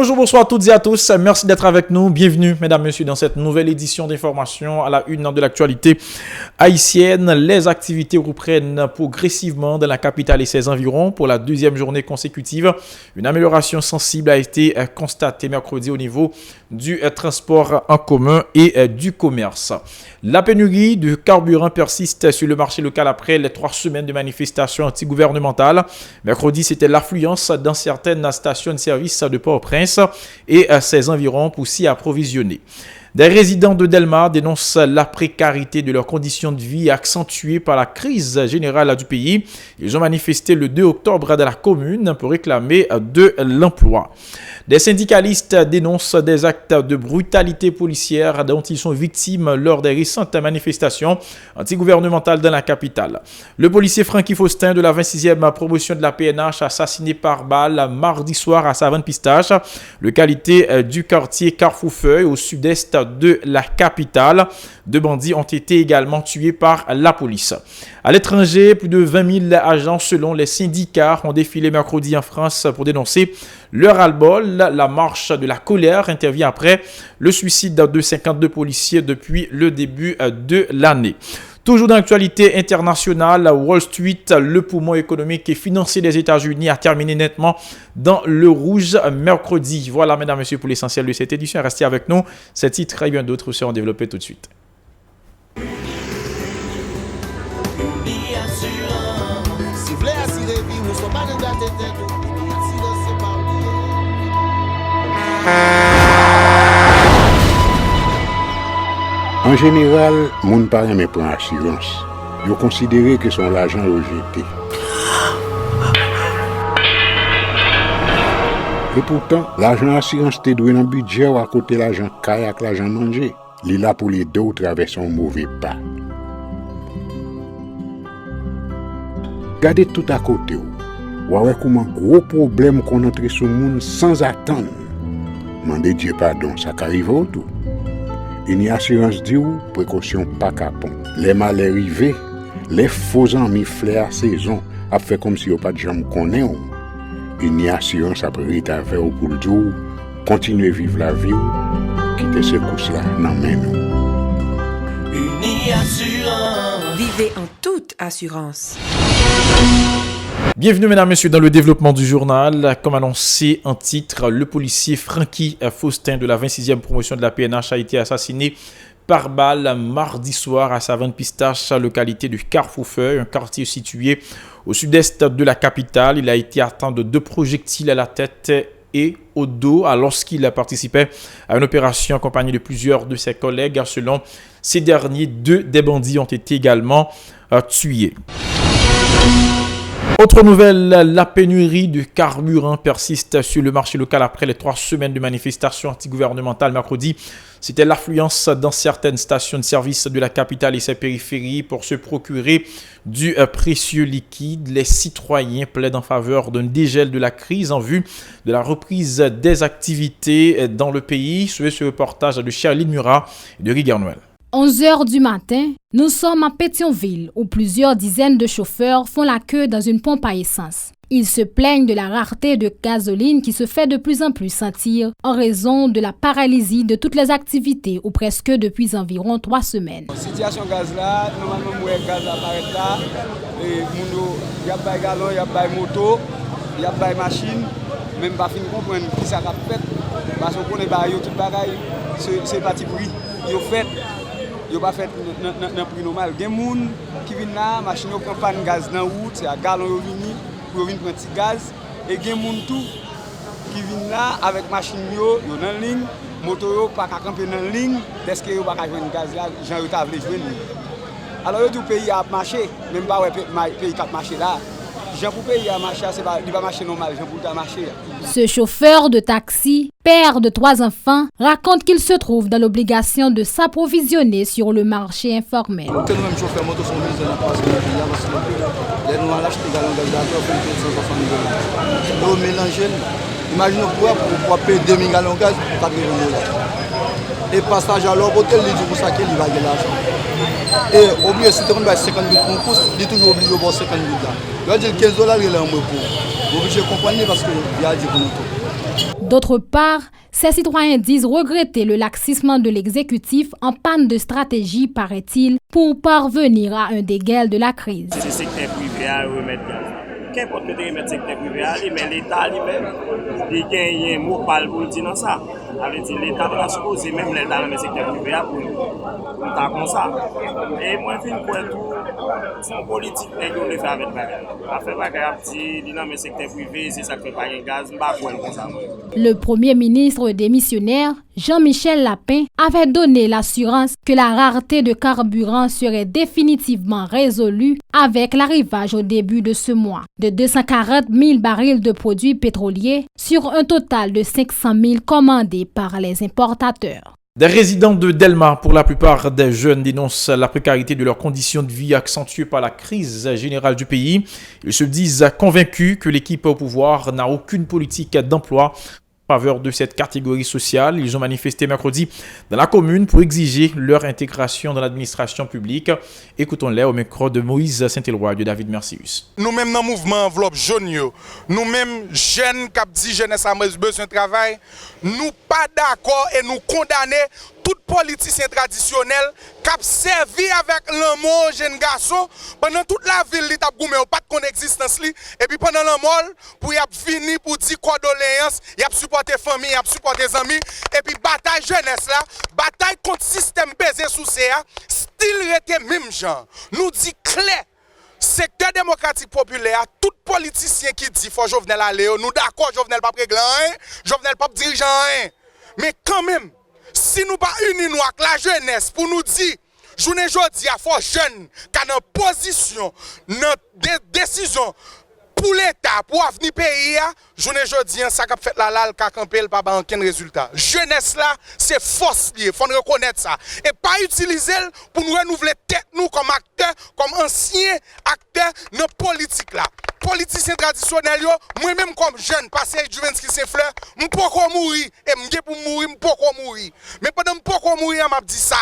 Bonjour, bonsoir à toutes et à tous. Merci d'être avec nous. Bienvenue, mesdames, messieurs, dans cette nouvelle édition d'information à la une de l'actualité haïtienne. Les activités reprennent progressivement dans la capitale et ses environs pour la deuxième journée consécutive. Une amélioration sensible a été constatée mercredi au niveau du transport en commun et du commerce. La pénurie de carburant persiste sur le marché local après les 3 semaines de manifestations antigouvernementales. Mercredi, c'était l'affluence dans certaines stations de service de Port-au-Prince et ses environs pour s'y approvisionner. Des résidents de Delma dénoncent la précarité de leurs conditions de vie accentuée par la crise générale du pays. Ils ont manifesté le 2 octobre dans la commune pour réclamer de l'emploi. Des syndicalistes dénoncent des actes de brutalité policière dont ils sont victimes lors des récentes manifestations antigouvernementales dans la capitale. Le policier Franky Faustin de la 26e promotion de la PNH assassiné par balle mardi soir à Savanne-Pistache, localité du quartier Carrefour-Feuille au sud-est de la capitale. 2 bandits ont été également tués par la police. À l'étranger, plus de 20 000 agents selon les syndicats ont défilé mercredi en France pour dénoncer leur ras-le-bol. La marche de la colère intervient après le suicide de 52 policiers depuis le début de l'année. Toujours dans l'actualité internationale, Wall Street, le poumon économique et financier des États-Unis, a terminé nettement dans le rouge mercredi. Voilà, mesdames et messieurs, pour l'essentiel de cette édition. Restez avec nous. Ces titres et bien d'autres seront développés tout de suite. En général, moun pa reme pran assurance. Yo considéré que son l'argent rejeté. Et pourtant, l'argent assurance te doué dans budget ou à côté l'argent caille avec l'argent mangé. Li là pour les deux ou traverser un mauvais pas. Gardez tout à côté ou. Ouais comment gros problème qu'on entre sur moun sans attendre. Mandez Dieu pardon, ça qu'arrive au tout. Une assurance dit ou précaution pas capon. Les malheurs arrivés, les faux amis flair saison a fait comme si on pas de jambe connaît ou. Une assurance après rita faire au pour dire continuer vivre la vie ou quitter ce course là nan men ou. Uni Assurance. Vivez en toute assurance. Bienvenue, mesdames et messieurs, dans le développement du journal. Comme annoncé en titre, le policier Franky Faustin de la 26e promotion de la PNH a été assassiné par balle mardi soir à Savanne-Pistache, localité du Carrefour-Feuille, un quartier situé au sud-est de la capitale. Il a été atteint de 2 projectiles à la tête et au dos lorsqu'il participait à une opération accompagnée de plusieurs de ses collègues. Selon ces derniers, 2 des bandits ont été également tués. Autre nouvelle, la pénurie de carburant persiste sur le marché local après les 3 semaines de manifestations antigouvernementales. Mercredi, c'était l'affluence dans certaines stations de service de la capitale et ses périphéries pour se procurer du précieux liquide. Les citoyens plaident en faveur d'un dégel de la crise en vue de la reprise des activités dans le pays. Suivez ce reportage de Charline Murat et de Rigueur Noël. 11h du matin, nous sommes à Pétionville où plusieurs dizaines de chauffeurs font la queue dans une pompe à essence. Ils se plaignent de la rareté de gasoline qui se fait de plus en plus sentir en raison de la paralysie de toutes les activités ou presque depuis environ 3 semaines. Situation gaz là, normalement moi gaz apparaît là et mundo y a pas galon, y a pas moto, y a pas machine, même pas fin comprendre qui ça a fait parce qu'on connaît pas yo tout bagaille, c'est parti prix. Yo fait yo pas fait dans prix normal. Gen moun qui vinn là, machine yo prend panne gaz dans route, c'est à galon yo vini pour venir prendre petit gaz et gen moun tout qui vinn là avec machine yo dans ligne, moto yo pas ka camper dans ligne, parce que yo pas ka joindre gaz là, gens yo ta vle joindre. Alors yo tout pays a marché, même pas ouais pays qui a marché là. Jean pour payer à marcher, c'est pas il va marcher normal, Jean pour marcher. Ce chauffeur de taxi, père de 3 enfants, raconte qu'il se trouve dans l'obligation de s'approvisionner sur le marché informel. Que nous même chauffeur moto sont mis dans la place de la vie parce que les nous acheter galon gaz d'accord pour 160 $. Nous mélanger, imaginez pour payer 2000 gallons gaz pour 80 $. Et passage à leur hôtel, il dit pour ça qu'il va gagner l'argent. Et au mieux si tu as 50 $ pour course, il est toujours obligé de boire 50 $. Il va dire 15 $, il est en repos. Vous obligé de comprendre parce qu'il y a dit pour nous. D'autre part, ces citoyens disent regretter le laxisme de l'exécutif en panne de stratégie, paraît-il, pour parvenir à un dégel de la crise. C'est le secteur privé à remettre gaz. Qu'importe que tu remettes le secteur privé à lui, mais l'État lui-même, il y a un mot pour dire dans ça. Avec l'État doit supposer même l'État dans le secteur privé pour faire comme ça. Et moi, je veux tout, c'est une politique que nous fait avec bagage. On fait bagage dans le secteur privé, c'est ça qui fait pas un gaz, on va comme ça. Le Premier ministre démissionnaire, Jean-Michel Lapin, avait donné l'assurance que la rareté de carburant serait définitivement résolue avec l'arrivage au début de ce mois de 240 000 barils de produits pétroliers sur un total de 500 000 commandés par les importateurs. Des résidents de Delma, pour la plupart des jeunes, dénoncent la précarité de leurs conditions de vie accentuées par la crise générale du pays. Ils se disent convaincus que l'équipe au pouvoir n'a aucune politique d'emploi en faveur de cette catégorie sociale. Ils ont manifesté mercredi dans la commune pour exiger leur intégration dans l'administration publique. Écoutons-les au micro de Moïse Saint-Éloi et de David Mercius. Nous-mêmes dans le mouvement Enveloppe Jaune, nous-mêmes jeunes qui disent jeunesse a besoin de travail, nous pas d'accord et nous condamnons tout politicien traditionnel qui a servi avec l'amour jeune garçon pendant toute la ville, il a goumé pas de existence et puis pendant l'amour pour y a fini pour dire condoléances, il a supporté famille, il a supporté amis et puis bataille jeunesse là, bataille contre système baisé sous CA, style était même genre. Nous dit clair. Secteur démocratique populaire, tout politicien qui dit faut Jovenel aller, nous d'accord Jovenel pas réglant, Jovenel pas dirigeant, mais quand même si nous pas unis nous avec la jeunesse pour nous dire journée jodi a faut jeune qui dans position dans décision pour l'État, pour avenir pays, journée jodi ça qu'a fait la lal qu'a campé pas aucun résultat. Jeunesse là, c'est force liée, faut reconnaître ça et pas utiliser pour nous renouveler tête nous comme acteurs, comme anciens acteurs dans politique là. Politiciens traditionnels moi même comme jeune passé Juventus qui s'effleure, m'pas quoi mourir et m'gé pour mourir, m'pas quoi mourir. Mais pendant m'pas quoi mourir, m'a dit ça.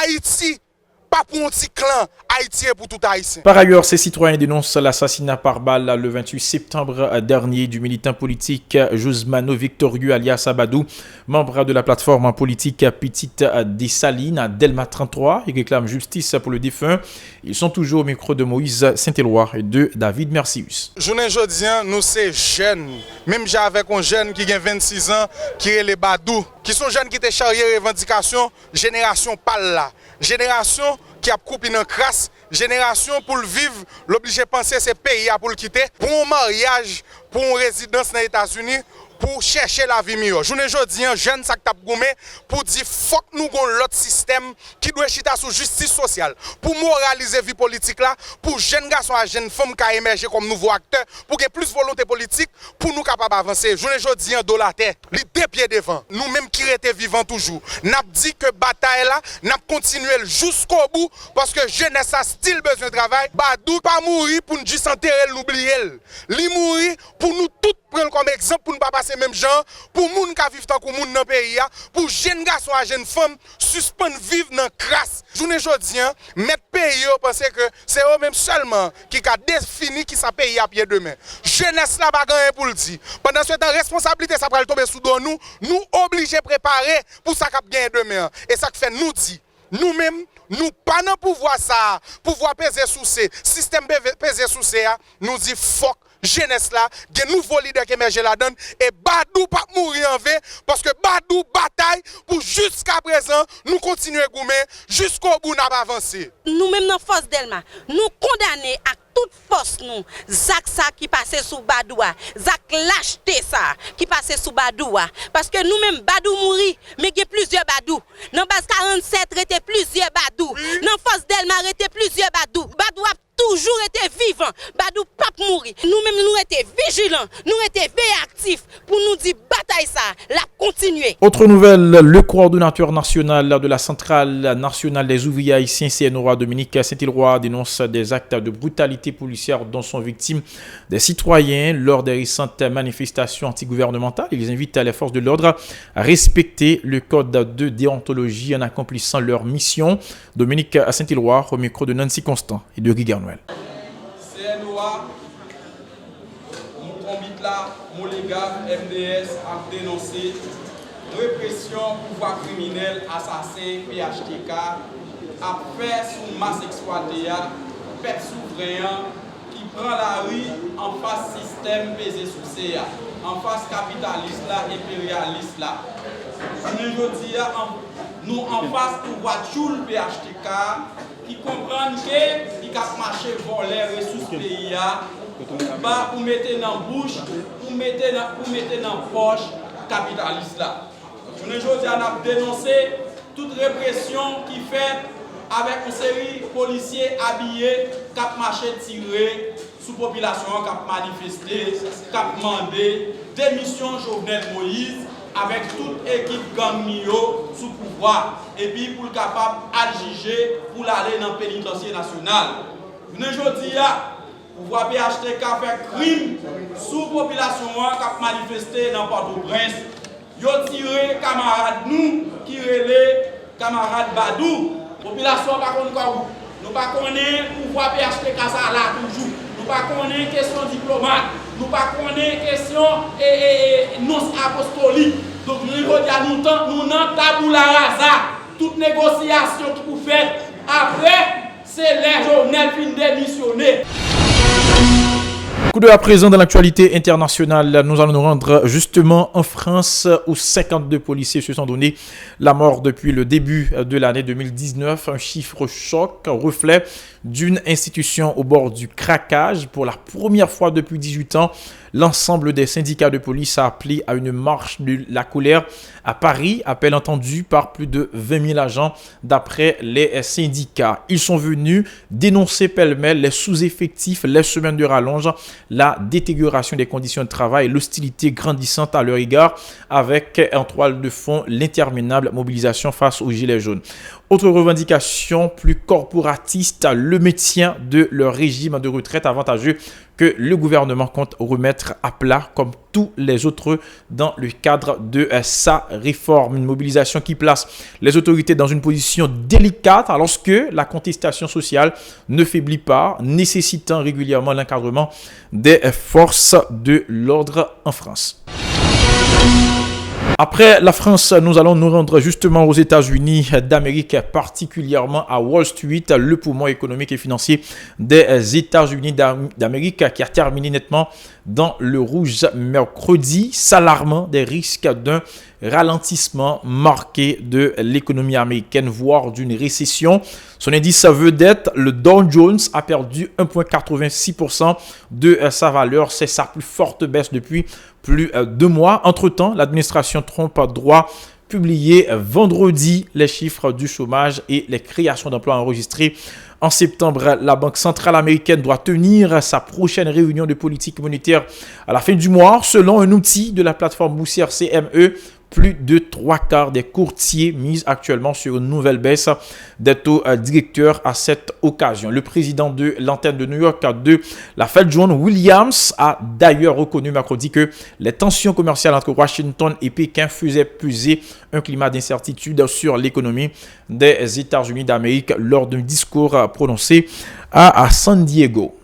Haïti pas pour un petit clan, Haïti est pour tout Haïtien. Par ailleurs, ces citoyens dénoncent l'assassinat par balle le 28 septembre dernier du militant politique Josmano Victorieux alias Abadou, membre de la plateforme politique Petite des Salines à Delma 33. Ils réclament justice pour le défunt. Ils sont toujours au micro de Moïse Saint-Éloi et de David Mercius. Journée jodien, nous c'est jeunes. Même j'avais un jeune qui a 26 ans, qui est les Badou, qui sont jeunes qui étaient charriés revendication, génération pâle là. Génération qui a coupé dans crasse, génération pour le vivre, l'obligé de penser c'est pays pour le quitter, pour un mariage, pour une résidence dans les États-Unis, pour chercher la vie meilleure. Journée jodi, jeune ça t'a goumé pour dire faut que nous avons l'autre système qui doit chita sur justice sociale, pour moraliser vie politique là, pour jeunes garçons et jeunes femmes qui émerger comme nouveaux acteurs, pour qu'il y ait plus de volonté politique, pour nous capables d'avancer. Journée jodi, dans la terre, les deux pieds devant. Nous même qui étaient vivants toujours, n'a dit que bataille là, n'a continué jusqu'au bout parce que jeunesse a style besoin de travail. Badou pas mourir pour nous juste enterrer l'oublier. Li mourir pour nous toutes prendre comme exemple pour ne pas passer même gens, pour moun qui vivent tant que moun dans le pays, pour jeunes garçons et jeunes femmes suspendre vivre dans crasse. Journée jodi, mettre pays penser que c'est eux même seulement qui a défini qui ça pays à pied demain. Jeunesse là pas gagner pour le dire. Pendant ce temps responsabilité ça va tomber sous nous obligés préparer pour ça qu'a gagner demain. Et ça fait nous dit nous-mêmes nous pas dans pouvoir ça, pouvoir peser sous ces système peser sous ces nous dit fuck jeunesse là, des nouveaux leaders qui émergent là-dedans et Badou pas mourir en vain parce que Badou bataille pour jusqu'à présent nous continuer à goumer jusqu'au bout n'a pas avancé. Nous même dans force Delma, nous condamner à toute force nous, Zak ça qui passait sous Badoua, Zak lâcheté ça qui passait sous Badoua parce que nous même Badou mourir mais il y a plusieurs Badou. Dans base 47 était plusieurs Badou. Dans force Delma était plusieurs Badou. Badou a toujours été vivant, Badou pas mourir. Nous-mêmes nous étions vigilants, nous étions actifs pour nous dire bataille ça, la continuer. Autre nouvelle, le coordonnateur national de la Centrale nationale des ouvriers haïtiens CNOA Dominique Saint-Éloi dénonce des actes de brutalité policière dont sont victimes des citoyens lors des récentes manifestations antigouvernementales. Il invite les forces de l'ordre à respecter le code de déontologie en accomplissant leur mission. Dominique Saint-Éloi au micro de Nancy Constant et de Guy Garnoël. CNOA, nous combittons là, GAP MDS a dénoncé répression pouvoir criminel assassin PHTK a fait sous masse exploitée peuple souverain qui prend la rue en face système pesé sous CA, en face capitaliste là, impérialiste là. Nous en face pouvoir choule PHTK qui comprennent que qui a marché voler ressources pays pas pour mettre dans bouche, pour mettre dans poche capitaliste là. Nous aujourd'hui on a dénoncé toute répression qui fait avec une série de policiers habillés qui ont marché tiré sous population, qui ont manifesté, qui ont demandé démission Jovenel Moïse avec toute équipe gang Mio sous pouvoir et puis pour capable adjuger pour aller dans le pénitencier national. Nous aujourd'hui pouvoir PHTK fait crime sous population qui a manifesté dans Port-au-Prince. Yo tiré camarades nous qui relè camarades Badou. Population pas connaît quoi. Nous pas connaît pouvoir PHTK ça là toujours. Nous pas connaît question diplomate. Nous pas connaît question non apostolique. Donc nous nous nan tabou la rasa. Toute négociation qui vous faites après c'est les journaux fin démissionner. Coup de à présent dans l'actualité internationale, nous allons nous rendre justement en France où 52 policiers se sont donné la mort depuis le début de l'année 2019. Un chiffre choc, reflet d'une institution au bord du craquage. Pour la première fois depuis 18 ans, l'ensemble des syndicats de police a appelé à une marche de la colère à Paris, appel entendu par plus de 20 000 agents d'après les syndicats. Ils sont venus dénoncer pêle-mêle les sous-effectifs, les semaines de rallonge, la détérioration des conditions de travail et l'hostilité grandissante à leur égard, avec en toile de fond l'interminable mobilisation face aux gilets jaunes. Autre revendication plus corporatiste, le maintien de leur régime de retraite avantageux que le gouvernement compte remettre à plat comme tous les autres dans le cadre de sa réforme. Une mobilisation qui place les autorités dans une position délicate alors que la contestation sociale ne faiblit pas, nécessitant régulièrement l'encadrement des forces de l'ordre en France. Après la France, nous allons nous rendre justement aux États-Unis d'Amérique, particulièrement à Wall Street, le poumon économique et financier des États-Unis d'Amérique qui a terminé nettement dans le rouge mercredi, s'alarmant des risques d'un ralentissement marqué de l'économie américaine, voire d'une récession. Son indice vedette, le Dow Jones, a perdu 1,86% de sa valeur. C'est sa plus forte baisse depuis plus de 2 mois. Entre-temps, l'administration Trump doit publier vendredi les chiffres du chômage et les créations d'emplois enregistrées. En septembre, la Banque centrale américaine doit tenir sa prochaine réunion de politique monétaire à la fin du mois. Selon un outil de la plateforme boursière CME, plus de 3/4 des courtiers misent actuellement sur une nouvelle baisse des taux directeurs à cette occasion. Le président de l'antenne de New York de la Fed, John Williams, a d'ailleurs reconnu mercredi que les tensions commerciales entre Washington et Pékin faisaient peser un climat d'incertitude sur l'économie des États-Unis d'Amérique lors d'un discours prononcé à San Diego.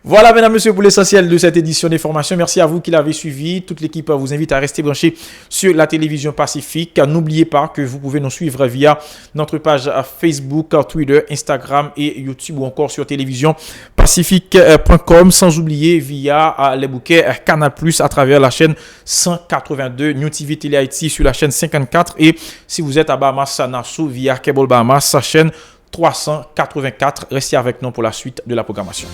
Voilà, mesdames, messieurs, pour l'essentiel de cette édition d'information. Merci à vous qui l'avez suivi. Toute l'équipe vous invite à rester branché sur la télévision Pacifique. N'oubliez pas que vous pouvez nous suivre via notre page Facebook, Twitter, Instagram et YouTube ou encore sur télévisionpacifique.com. Sans oublier via les bouquets Canal+ à travers la chaîne 182, New TV Télé Haïti sur la chaîne 54 et si vous êtes à Bahamas, Nassau via Cable Bahamas, chaîne 384. Restez avec nous pour la suite de la programmation.